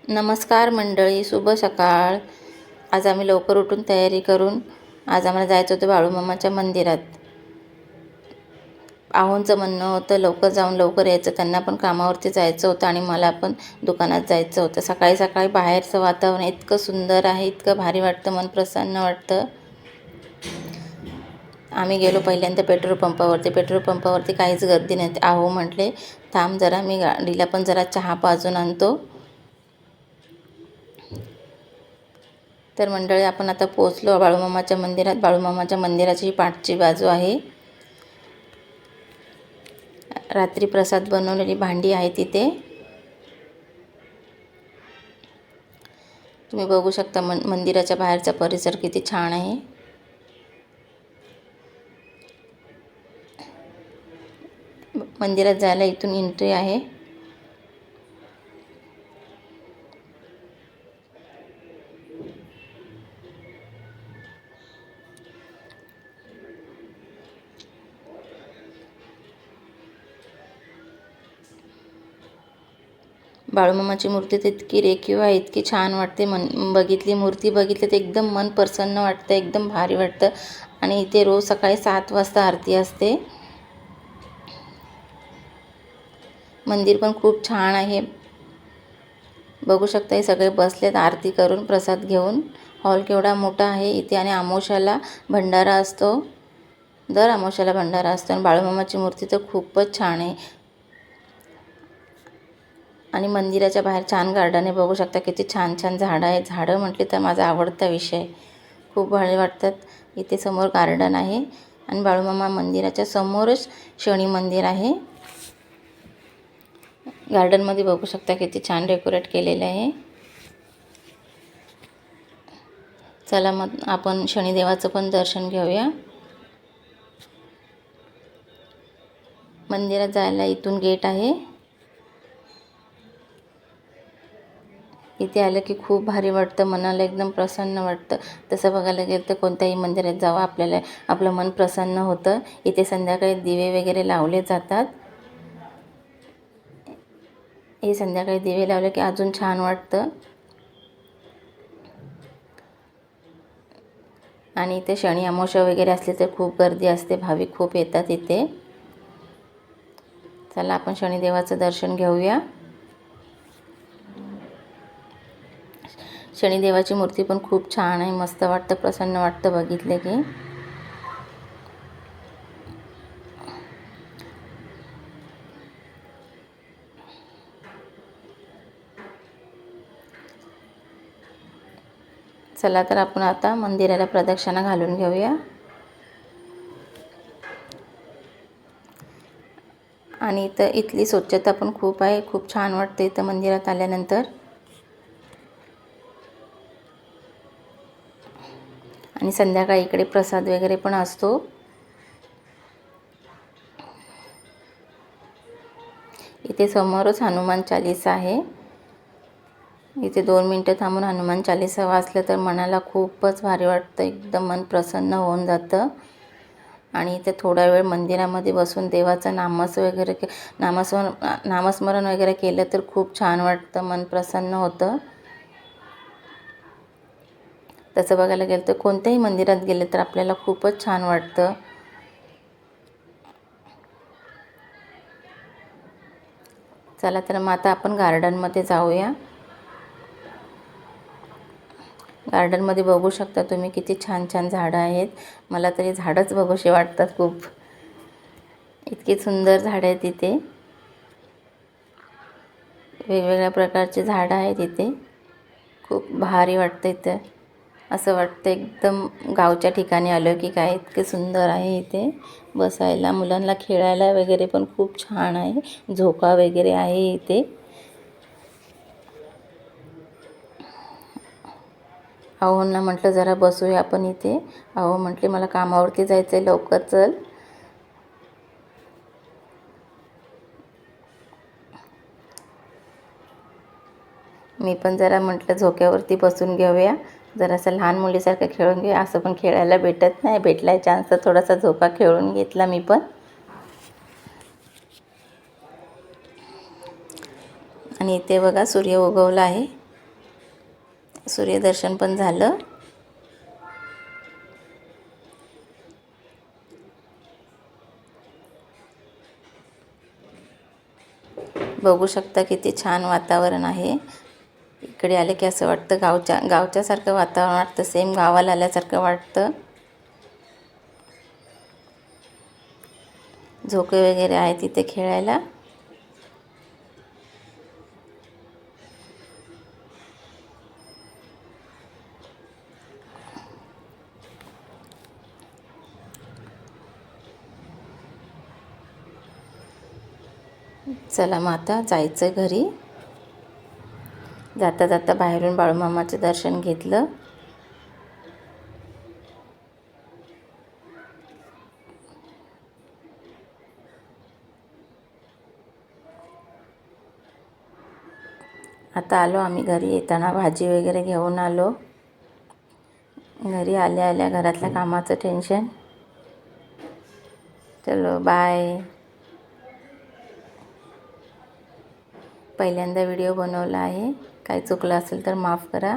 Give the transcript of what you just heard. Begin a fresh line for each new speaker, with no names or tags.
नमस्कार मंडळी, शुभ सकाळ. आज आम्ही लवकर उठून तयारी करून आज आम्हाला जायचं होतं बाळूमामाच्या मंदिरात. आहोंचं म्हणणं होतं लवकर जाऊन लवकर यायचं, त्यांना पण कामावरती जायचं होतं आणि मला पण दुकानात जायचं होतं. सकाळी सकाळी बाहेरचं वातावरण इतकं सुंदर आहे, इतकं भारी वाटतं, मन प्रसन्न वाटतं. आम्ही गेलो पहिल्यांदा पेट्रोल पंपावरती काहीच गर्दी नाही. आहो म्हटले थांब जरा, मी गाडीला पण जरा चहा पाजून आणतो. तर मंडळी, आपण आता पोचलो बाळूमामाच्या मंदिरात. बाळूमामाच्या मंदिराची पाठची बाजू आहे. रात्री प्रसाद बनवलेली भांडी आहे तिथे. तुम्ही बघू शकता मंदिराच्या बाहेरचा परिसर किती छान आहे. मंदिरात जायला इथून एंट्री आहे. बाळूमामाची मूर्ती तर इतकी रेखीव आहे, इतकी छान वाटते. मूर्ती बघितली तर एकदम मन प्रसन्न वाटतं, एकदम भारी वाटतं. आणि इथे रोज सकाळी 7 वाजता आरती असते. मंदिर पण खूप छान आहे. बघू शकता हे सगळे बसलेत आरती करून प्रसाद घेऊन. हॉल केवढा मोठा आहे इथे. आणि अमावस्याला भंडारा असतो, दर अमावस्याला भंडारा असतो. आणि बाळूमामाची मूर्ती तर खूपच छान आहे. आणि मंदिराच्या बाहेर छान गार्डन आहे. बघू शकता किती छान छान झाडं आहे. झाडं म्हटली तर माझा आवडता विषय, खूप भारी वाटतात. इथे समोर गार्डन आहे आणि बाळूमामा मंदिराच्या समोरच शनी मंदिर आहे. गार्डनमध्ये बघू शकता किती छान डेकोरेट केलेले आहे. चला मग आपण शनिदेवाचं पण दर्शन घेऊया. मंदिरात जायला इथून गेट आहे. इथे आलं की खूप भारी वाटतं, मनाला एकदम प्रसन्न वाटतं. तसं बघायला गेलं तर कोणत्याही मंदिरात जावं आपल्याला, आपलं मन प्रसन्न होतं. इथे संध्याकाळी दिवे वगैरे लावले जातात. हे संध्याकाळी दिवे लावले की अजून छान वाटतं. आणि इथे शनी अमावस्या वगैरे असले तर खूप गर्दी असते, भाविक खूप येतात इथे. चला आपण शनिदेवाचं दर्शन घेऊया. शनिदेवाची मूर्ती पण खूप छान आहे, मस्त वाटतं, प्रसन्न वाटतं बघितले की. चला तर आपण आता मंदिराला प्रदक्षिणा घालून घेऊया. आणि इथली स्वच्छता पण खूप आहे, खूप छान वाटते इथं मंदिरात आल्यानंतर. आणि संध्याकाळी इकडे प्रसाद वगैरे पण असतो. इथे समोरच हनुमान चालीसा आहे. इथे 2 मिनटं थांबून हनुमान चालीसा वाचलं तर मनाला खूपच भारी वाटतं, एकदम मन प्रसन्न होऊन जातं. आणि इथे थोडा वेळ मंदिरामध्ये बसून देवाचं नामस्मरण वगैरे केलं तर खूप छान वाटतं, मन प्रसन्न होतं. तसं बघायला गेलं तर कोणत्याही मंदिरात गेलं तर आपल्याला खूपच छान वाटतं. चला तर मग आता आपण गार्डनमध्ये जाऊया. गार्डनमध्ये बघू शकता तुम्ही किती छान छान झाडं आहेत. मला तरी झाडंच बघूशी वाटतात खूप, इतकी सुंदर झाडं आहेत इथे. वेगवेगळ्या प्रकारचे झाडं आहेत इथे. खूप भारी वाटतं इथं, असं वाटतं एकदम गावच्या ठिकाणी आलो की काय. इतके सुंदर आहे इथे बसायला, मुलांना खेळायला वगैरे पण खूप छान आहे. झोका वगैरे आहे इथे. अहोंना म्हटलं जरा बसूया आपण इथे. अहो म्हटले मला कामावरती जायचं आहे, लवकर चल. मी पण जरा म्हटलं झोक्यावरती बसून घेऊया, जरासं लहान मुलीसारखं खेळून घेऊया. असं पण खेळायला भेटत नाही, भेटलाय चान्स तर थोडासा झोका खेळून घेतला मी पण. आणि इथे बघा सूर्य उगवला आहे. सूर्यदर्शन पण झालं. बघू शकता किती छान वातावरण आहे. इकडे आले की असं वाटतं गावच्यासारखं वातावरण वाटतं, सेम गावाला आल्यासारखं वाटतं. झोके वगैरे आहे तिथे खेळायला. चला मग आता जायचं घरी. जाता जाता बाहेरून बाळूमामाचं दर्शन घेतलं. आता आलो आम्ही घरी. येताना भाजी वगैरे घेऊन आलो. घरी आल्या आल्या घरातल्या कामाचं टेन्शन. चलो बाय. पहिल्यांदा व्हिडिओ बनवला आहे, काही चुकलं असेल तर माफ करा.